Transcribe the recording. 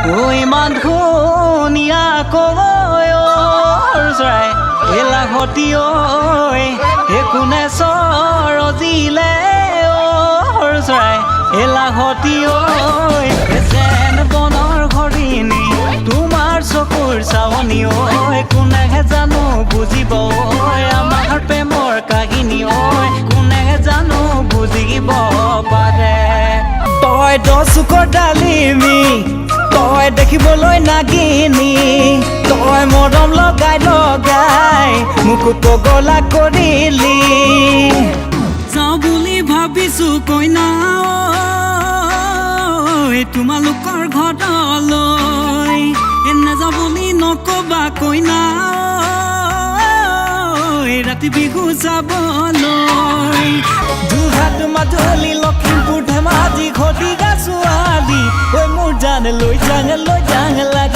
ঐ মান ধুনীয়া কয় এলাহতি ঐ একোনে সৰজিলে চৰাই এলাহতি ঐ যেন বনৰ হৰিণী তোমাৰ চকুৰ চাৱনী ঐ কোনেহে জানো বুজিব আমাৰ প্ৰেমৰ কাহিনী ঐ কোনেহে জানো বুজিব পাৰে তই দচুকৰ ডালিমি তই দেখিবলৈ নাগিনী তই মৰম লগাই লগাই মোক পগলা কৰিলি যাওঁ বুলি ভাবিছো কইনা তোমালোকৰ ঘৰলৈ নাযাওঁ বুলি নকবা কইনা ৰাতি বিহু চাবলৈ যোৰহাট মাজুলী লখিমপুৰ ধেমাজি ঘটিকা ছোৱালী ঐ মোৰ জান লৈ যাং লাগে